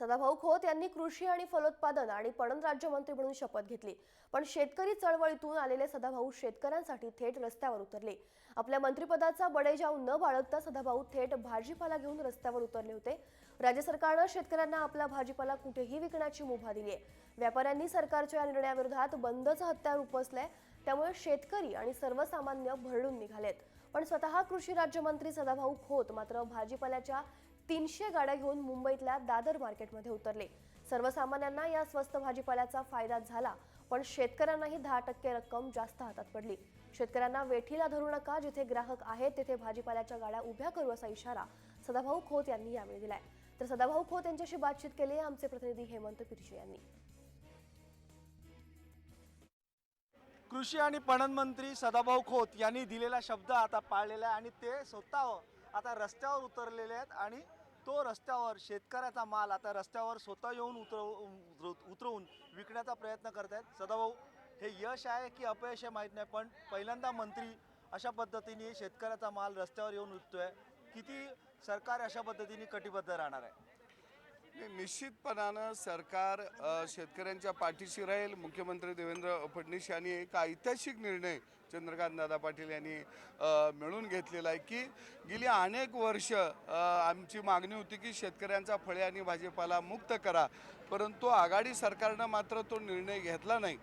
सदाभाऊ खोत यांनी कृषी आणि फलोत्पादन आणि पणन राज्यमंत्री म्हणून शपथ घेतली। पण शेतकरी चळवळीतून आलेले सदाभाऊ शेतकऱ्यांसाठी थेट रस्त्यावर उतरले। आपल्या मंत्रिपदाचा बडेजाव न बाळगता सदाभाऊ थेट भाजीपाला घेऊन रस्त्यावर उतरले होते। राज्य सरकारने शेतकऱ्यांना आपला भाजीपाला कुठेही विकण्याची मुभा दिली आहे। व्यापाऱ्यांनी सरकारच्या या निर्णयाविरोधात बंदचं हत्यार उपसलंय। त्यामुळे शेतकरी आणि सर्वसामान्य भरडून निघालेत। पण स्वतः कृषी राज्यमंत्री सदाभाऊ खोत मात्र भाजीपाल्याच्या 300 गाड्या घेऊन मुंबईतल्या दादर मार्केटमध्ये उतरले। सर्वसामान्यांना या स्वस्त भाजीपाल्याचा फायदा झाला, पण शेतकऱ्यांनाही 10% रक्कम जास्त हातात पडली। शेतकऱ्यांना वेठीला धरू नका, जिथे ग्राहक आहेत तिथे भाजीपाल्याच्या गाड्या उभ्या करू असा इशारा सदाभाऊ खोत यांनी यावेळी दिलाय। तर सदाभाऊ खोत यांच्याशी बातचीत केली आहे आमचे प्रतिनिधी हेमंत पिर्जे यांनी। कृषी आणि पणन मंत्री सदाभाऊ खोत यांनी दिलेला शब्द आता पाळलेला आहे आणि ते स्वतः आता रस्त्यावर उतरलेले आहेत आणि तो रस्त्यावर शेतकऱ्याचा माल आता रस्त्यावर स्वतः येऊन उतरवून विकण्याचा प्रयत्न करत आहेत। सदाभाऊ, हे यश आहे की अपयश आहे माहीत नाही, पण पहिल्यांदा मंत्री अशा पद्धतीने शेतकऱ्याचा माल रस्त्यावर येऊन विकतोय। किती सरकार अशा पद्धतीने कटिबद्ध राहणार आहे? निश्चितपणानं सरकार शेतकऱ्यांच्या पाठीशी राहील। मुख्यमंत्री देवेंद्र फडणवीस यांनी एक ऐतिहासिक निर्णय चंद्रकांत दादा पाटील यांनी मिळून घेतलेला आहे की गेली अनेक वर्ष आमची मागणी होती की शेतकऱ्यांचा फळे आणि भाजीपाला मुक्त करा, परंतु आघाडी सरकारनं मात्र तो निर्णय घेतला नाही।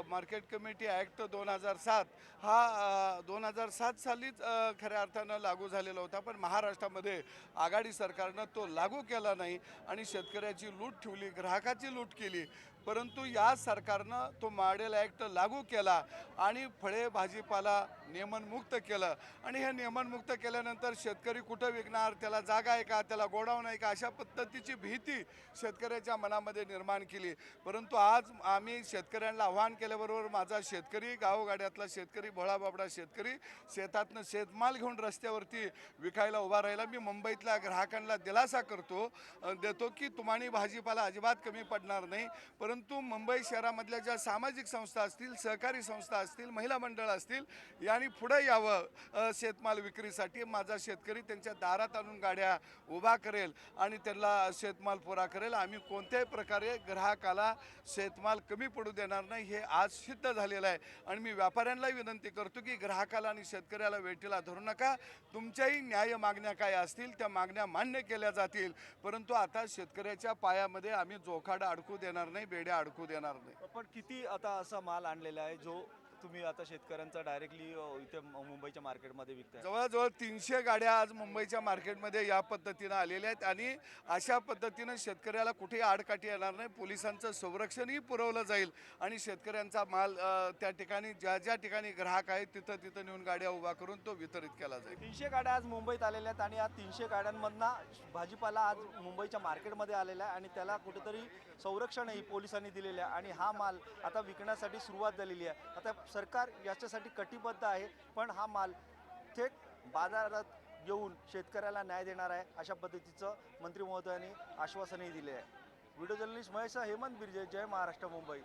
मार्केट कमिटी ॲक्ट 2007 हा 2007 सालीच खऱ्या अर्थानं लागू झालेला होता, पण महाराष्ट्रामध्ये आघाडी सरकारनं तो लागू केला नाही आणि शेतकऱ्याची लूट ठेवली, ग्राहकाची लूट केली। परंतु या सरकारनं तो मॉडेल ॲक्ट लागू केला आणि फळे भाजीपाला नियमनमुक्त केलं आणि हे नियमनमुक्त केल्यानंतर शेतकरी कुठं विकणार, त्याला जागा आहे का, त्याला गोडाऊन आहे का, अशा पद्धतीची भीती शेतकऱ्याच्या मनामध्ये निर्माण केली। परंतु आज आम्ही शेतकऱ्यांना आव्हान केल्याबरोबर माझा शेतकरी, गावगाड्यातला शेतकरी, भोळाबाबडा शेतकरी शेतातनं शेतमाल घेऊन रस्त्यावरती विकायला उभा राहिला। मी मुंबईतल्या ग्राहकांना दिलासा देतो की तुम्हाला भाजीपाला अजिबात कमी पडणार नाही, परंतु मुंबई शहरामधल्या ज्या सामाजिक संस्था असतील, सहकारी संस्था असतील, महिला मंडळ असतील, यांनी पुढे यावं शेतमाल विक्रीसाठी। माझा शेतकरी त्यांच्या दारात आणून गाड्या उभा करेल आणि त्यांना शेतमाल पुरा करेल। आम्ही कोणत्याही प्रकारे ग्राहकाला शेतमाल कमी पडू देणार नाही, हे आज सिद्ध झालेलं आहे। आणि मी व्यापाऱ्यांना विनंती करतो की ग्राहकाला आणि शेतकऱ्याला वेठीला धरू नका। तुमच्याही न्याय मागण्या काय असतील त्या मागण्या मान्य केल्या जातील, परंतु आता शेतकऱ्याच्या पायामध्ये आम्ही जोखाड अडकू देणार नाही, बेड्या अडकू देणार नाही। पण किती आता असा माल आणलेला आहे जो तुम्ही आता शेतकऱ्यांचा डायरेक्टली इथे मुंबईच्या मार्केटमध्ये विकताय? जवळजवळ 300 गाड्या आज मुंबईच्या मार्केटमध्ये या पद्धतीनं आलेल्या आहेत आणि अशा पद्धतीनं शेतकऱ्याला कुठेही आडकाठी येणार नाही, पोलिसांचं संरक्षणही पुरवलं जाईल आणि शेतकऱ्यांचा माल त्या ठिकाणी ज्या ठिकाणी ग्राहक आहेत तिथं नेऊन गाड्या उभा करून तो वितरित केला जाईल। 300 गाड्या आज मुंबईत आलेल्या आहेत आणि या 300 गाड्यांमधनं भाजीपाला आज मुंबईच्या मार्केटमध्ये आलेला आहे आणि त्याला कुठेतरी संरक्षणही पोलिसांनी दिलेलं आहे आणि हा माल आता विकण्यासाठी सुरुवात झालेली आहे। आता सरकार याच्यासाठी कटिबद्ध आहे, पण हा माल थेट बाजारात येऊन शेतकऱ्याला न्याय देणार आहे अशा पद्धतीचं मंत्री महोदयांनी आश्वासनही दिले आहे। व्हिडिओ जर्नलिस्ट महेश हेमंत बिर्जे, जय महाराष्ट्र, मुंबई।